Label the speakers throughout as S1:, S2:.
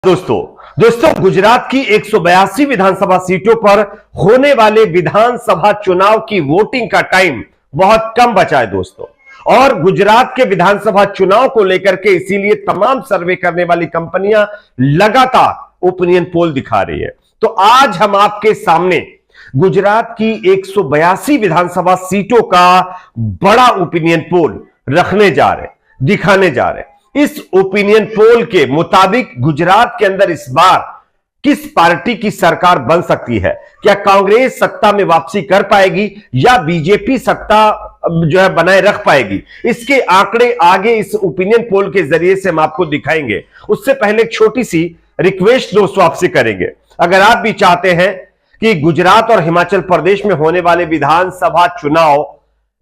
S1: दोस्तों गुजरात की 182 विधानसभा सीटों पर होने वाले विधानसभा चुनाव की वोटिंग का टाइम बहुत कम बचा है दोस्तों। और गुजरात के विधानसभा चुनाव को लेकर के इसीलिए तमाम सर्वे करने वाली कंपनियां लगातार ओपिनियन पोल दिखा रही है। तो आज हम आपके सामने गुजरात की 182 विधानसभा सीटों का बड़ा ओपिनियन पोल रखने जा रहे, दिखाने जा रहे। इस ओपिनियन पोल के मुताबिक गुजरात के अंदर इस बार किस पार्टी की सरकार बन सकती है? क्या कांग्रेस सत्ता में वापसी कर पाएगी या बीजेपी सत्ता जो है बनाए रख पाएगी? इसके आंकड़े आगे इस ओपिनियन पोल के जरिए से हम आपको दिखाएंगे। उससे पहले एक छोटी सी रिक्वेस्ट दोस्तों आपसे करेंगे। अगर आप भी चाहते हैं कि गुजरात और हिमाचल प्रदेश में होने वाले विधानसभा चुनाव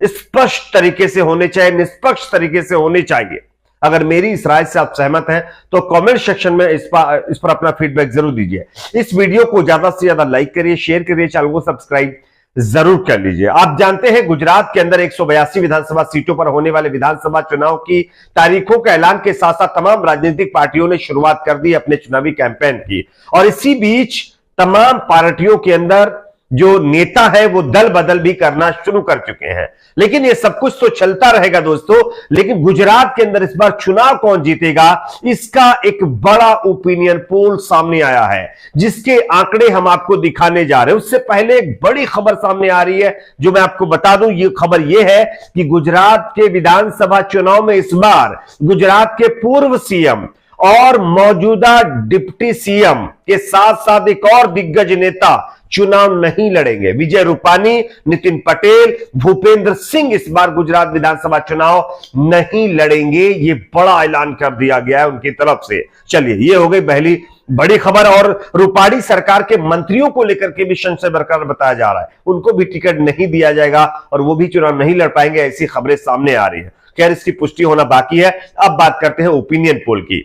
S1: स्पष्ट तरीके से होने चाहिए, निष्पक्ष तरीके से होने चाहिए, अगर मेरी इस राय से आप सहमत हैं तो कमेंट सेक्शन में इस पर अपना फीडबैक जरूर दीजिए। इस वीडियो को ज्यादा से ज्यादा लाइक करिए, शेयर करिए, चैनल को सब्सक्राइब जरूर कर लीजिए। आप जानते हैं गुजरात के अंदर 182 विधानसभा सीटों पर होने वाले विधानसभा चुनाव की तारीखों के ऐलान के साथ साथ तमाम राजनीतिक पार्टियों ने शुरुआत कर दी अपने चुनावी कैंपेन की। और इसी बीच तमाम पार्टियों के अंदर जो नेता है वो दल बदल भी करना शुरू कर चुके हैं। लेकिन ये सब कुछ तो चलता रहेगा दोस्तों, लेकिन गुजरात के अंदर इस बार चुनाव कौन जीतेगा इसका एक बड़ा ओपिनियन पोल सामने आया है, जिसके आंकड़े हम आपको दिखाने जा रहे हैं। उससे पहले एक बड़ी खबर सामने आ रही है जो मैं आपको बता दूं। ये खबर ये है कि गुजरात के विधानसभा चुनाव में इस बार गुजरात के पूर्व सीएम और मौजूदा डिप्टी सीएम के साथ साथ एक और दिग्गज नेता चुनाव नहीं लड़ेंगे। विजय रूपानी, नितिन पटेल, भूपेंद्र सिंह इस बार गुजरात विधानसभा चुनाव नहीं लड़ेंगे। ये बड़ा ऐलान कर दिया गया है उनकी तरफ से। चलिए, ये हो गई पहली बड़ी खबर। और रूपाणी सरकार के मंत्रियों को लेकर के भी संशय बरकरार बताया जा रहा है, उनको भी टिकट नहीं दिया जाएगा और वो भी चुनाव नहीं लड़ पाएंगे, ऐसी खबरें सामने आ रही है। खैर, इसकी पुष्टि होना बाकी है। अब बात करते हैं ओपिनियन पोल की।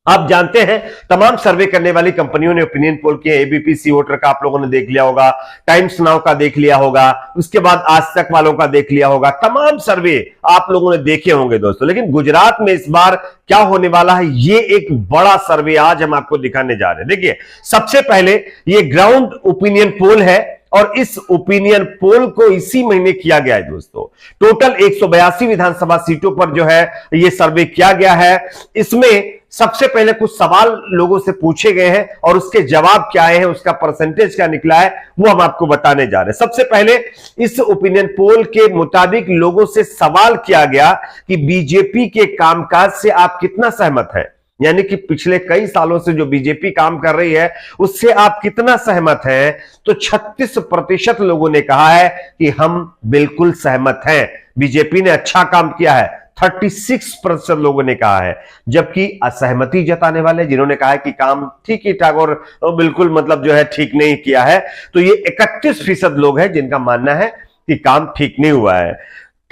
S1: आप जानते हैं तमाम सर्वे करने वाली कंपनियों ने ओपिनियन पोल किए। एबीपी सी वोटर का आप लोगों ने देख लिया होगा, टाइम्स नाउ का देख लिया होगा, उसके बाद आज तक वालों का देख लिया होगा। तमाम सर्वे आप लोगों ने देखे होंगे दोस्तों। लेकिन गुजरात में इस बार क्या होने वाला है, ये एक बड़ा सर्वे आज हम आपको दिखाने जा रहे हैं। देखिए, सबसे पहले ये ग्राउंड ओपिनियन पोल है और इस ओपिनियन पोल को इसी महीने किया गया है दोस्तों। टोटल 182 विधानसभा सीटों पर जो है ये सर्वे किया गया है। इसमें सबसे पहले कुछ सवाल लोगों से पूछे गए हैं और उसके जवाब क्या आए हैं, उसका परसेंटेज क्या निकला है, वो हम आपको बताने जा रहे हैं। सबसे पहले इस ओपिनियन पोल के मुताबिक लोगों से सवाल किया गया कि बीजेपी के कामकाज से आप कितना सहमत हैं, यानी कि पिछले कई सालों से जो बीजेपी काम कर रही है उससे आप कितना सहमत हैं। तो 36% लोगों ने कहा है कि हम बिल्कुल सहमत हैं, बीजेपी ने अच्छा काम किया है। 36% लोगों ने कहा है। जबकि असहमति जताने वाले जिन्होंने कहा है कि काम ठीक ही ठाक और बिल्कुल मतलब जो है ठीक नहीं किया है, तो ये 31% लोग हैं जिनका मानना है कि काम ठीक नहीं हुआ है।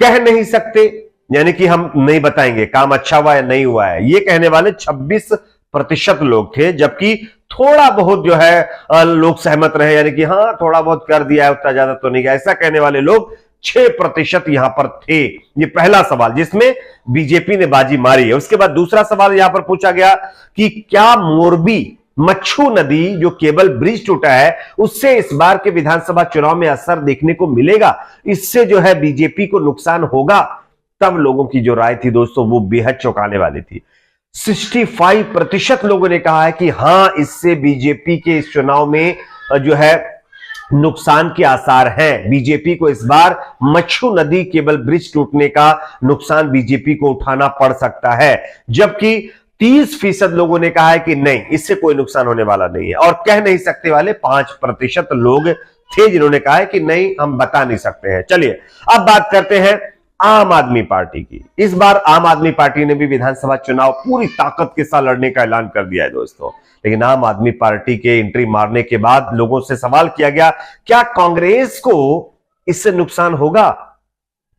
S1: कह नहीं सकते, यानी कि हम नहीं बताएंगे काम अच्छा हुआ या नहीं हुआ है, ये कहने वाले 26% लोग थे। जबकि थोड़ा बहुत जो है लोग सहमत रहे, यानी कि हाँ थोड़ा बहुत कर दिया है, उतना ज्यादा तो नहीं किया, ऐसा कहने वाले लोग 6% यहां पर थे। ये पहला सवाल जिसमें बीजेपी ने बाजी मारी है। उसके बाद दूसरा सवाल यहां पर पूछा गया कि क्या मोरबी मच्छू नदी जो केबल ब्रिज टूटा है उससे इस बार के विधानसभा चुनाव में असर देखने को मिलेगा, इससे जो है बीजेपी को नुकसान होगा। तब लोगों की जो राय थी दोस्तों वो बेहद चौंकाने वाली थी। 65% लोगों ने कहा है कि हां, इससे बीजेपी के इस चुनाव में जो है नुकसान के आसार हैं। बीजेपी को इस बार मच्छू नदी केबल ब्रिज टूटने का नुकसान बीजेपी को उठाना पड़ सकता है। जबकि 30% लोगों ने कहा है कि नहीं, इससे कोई नुकसान होने वाला नहीं है। और कह नहीं सकते वाले 5% लोग थे जिन्होंने कहा है कि नहीं, हम बता नहीं सकते हैं। चलिए, अब बात करते हैं आम आदमी पार्टी की। इस बार आम आदमी पार्टी ने भी विधानसभा चुनाव पूरी ताकत के साथ लड़ने का ऐलान कर दिया है दोस्तों। लेकिन आम आदमी पार्टी के एंट्री मारने के बाद लोगों से सवाल किया गया, क्या कांग्रेस को इससे नुकसान होगा?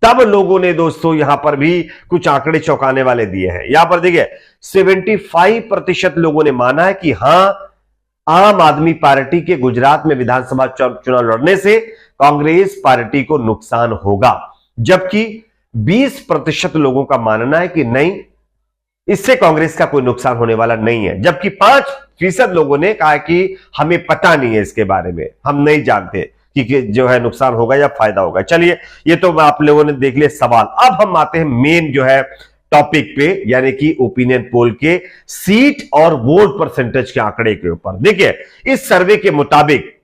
S1: तब लोगों ने दोस्तों यहां पर भी कुछ आंकड़े चौंकाने वाले दिए हैं। यहां पर देखिए, 75% लोगों ने माना है कि हां, आम आदमी पार्टी के गुजरात में विधानसभा चुनाव लड़ने से कांग्रेस पार्टी को नुकसान होगा। जबकि 20% लोगों का मानना है कि नहीं, इससे कांग्रेस का कोई नुकसान होने वाला नहीं है। जबकि 5% लोगों ने कहा कि हमें पता नहीं है इसके बारे में, हम नहीं जानते कि जो है नुकसान होगा या फायदा होगा। चलिए, ये तो आप लोगों ने देख लिया सवाल। अब हम आते हैं मेन जो है टॉपिक पे, यानी कि ओपिनियन पोल के सीट और वोट परसेंटेज के आंकड़े के ऊपर। देखिए, इस सर्वे के मुताबिक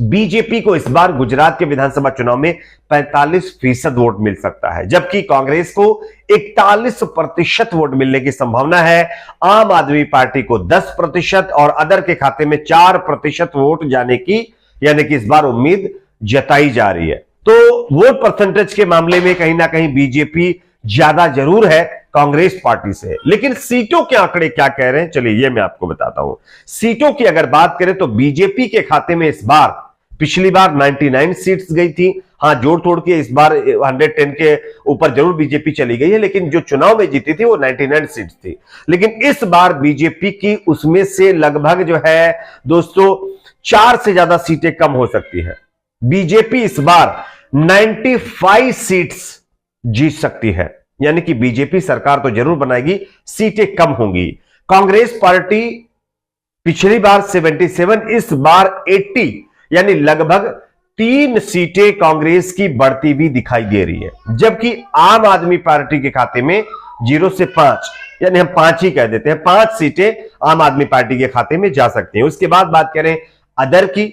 S1: बीजेपी को इस बार गुजरात के विधानसभा चुनाव में 45% वोट मिल सकता है, जबकि कांग्रेस को 41% वोट मिलने की संभावना है। आम आदमी पार्टी को 10% और अदर के खाते में 4% वोट जाने की, यानी कि इस बार उम्मीद जताई जा रही है। तो वोट परसेंटेज के मामले में कहीं ना कहीं बीजेपी ज्यादा जरूर है कांग्रेस पार्टी से, लेकिन सीटों के आंकड़े क्या कह रहे हैं, चलिए ये मैं आपको बताता हूं। सीटों की अगर बात करें तो बीजेपी के खाते में इस बार, पिछली बार 99 सीट्स गई थी, हां जोड़ तोड़ के इस बार 110 के ऊपर जरूर बीजेपी चली गई है, लेकिन जो चुनाव में जीती थी वो 99 सीट्स थी। लेकिन इस बार बीजेपी की उसमें से लगभग जो है दोस्तों 4 से ज्यादा सीटें कम हो सकती है। बीजेपी इस बार 95 सीट्स जीत सकती है, यानी कि बीजेपी सरकार तो जरूर बनाएगी, सीटें कम होंगी। कांग्रेस पार्टी पिछली बार 77, इस बार 80, यानी लगभग 3 सीटें कांग्रेस की बढ़ती भी दिखाई दे रही है। जबकि आम आदमी पार्टी के खाते में 0 से 5, यानी हम 5 ही कह देते हैं, 5 सीटें आम आदमी पार्टी के खाते में जा सकती हैं। उसके बाद बात करें अदर की,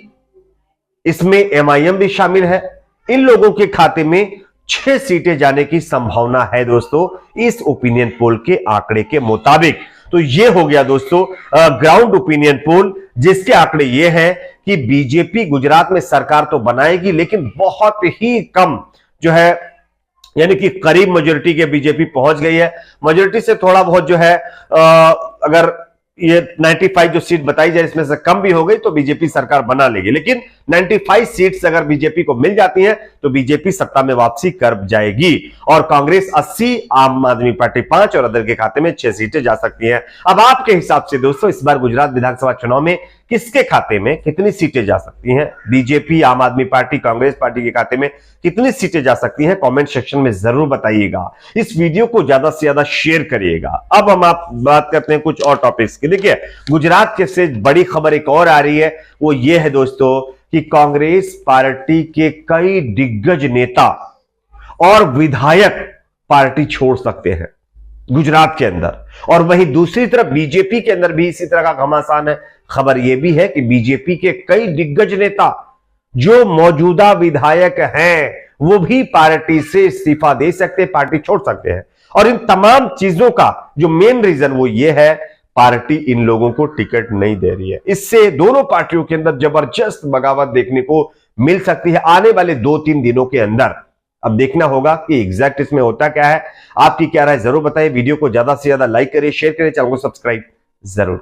S1: इसमें एमआईएम भी शामिल है। इन लोगों के खाते में 6 सीटें जाने की संभावना है दोस्तों, इस ओपिनियन पोल के आंकड़े के मुताबिक। तो ये हो गया दोस्तों ग्राउंड ओपिनियन पोल, जिसके आंकड़े ये हैं कि बीजेपी गुजरात में सरकार तो बनाएगी, लेकिन बहुत ही कम जो है, यानी कि करीब मेजोरिटी के बीजेपी पहुंच गई है। मेजोरिटी से थोड़ा बहुत जो है अगर ये 95 जो सीट बताई जाए इसमें से कम भी हो गई तो बीजेपी सरकार बना लेगी, लेकिन 95 सीट्स अगर बीजेपी को मिल जाती हैं तो बीजेपी सत्ता में वापसी कर जाएगी। और कांग्रेस 80, आम आदमी पार्टी 5 और अदर के खाते में 6 सीटें जा सकती हैं। अब आपके हिसाब से दोस्तों इस बार गुजरात विधानसभा चुनाव में किसके खाते में कितनी सीटें जा सकती हैं? बीजेपी, आम आदमी पार्टी, कांग्रेस पार्टी के खाते में कितनी सीटें जा सकती हैं? कमेंट सेक्शन में जरूर बताइएगा। इस वीडियो को ज्यादा से ज्यादा शेयर करिएगा। अब हम आप बात करते हैं कुछ और टॉपिक्स की। देखिए, गुजरात के से बड़ी खबर एक और आ रही है, वो ये है दोस्तों कि कांग्रेस पार्टी के कई दिग्गज नेता और विधायक पार्टी छोड़ सकते हैं गुजरात के अंदर। और वहीं दूसरी तरफ बीजेपी के अंदर भी इसी तरह का घमासान है। खबर यह भी है कि बीजेपी के कई दिग्गज नेता जो मौजूदा विधायक हैं वो भी पार्टी से इस्तीफा दे सकते हैं, पार्टी छोड़ सकते हैं। और इन तमाम चीजों का जो मेन रीजन वो ये है, पार्टी इन लोगों को टिकट नहीं दे रही है। इससे दोनों पार्टियों के अंदर जबरदस्त बगावत देखने को मिल सकती है आने वाले 2-3 दिनों के अंदर। अब देखना होगा कि एग्जैक्ट इसमें होता क्या है। आपकी क्या राय जरूर बताइए। वीडियो को ज्यादा से ज्यादा लाइक करिए, शेयर करिए, चैनल को सब्सक्राइब जरूर करें।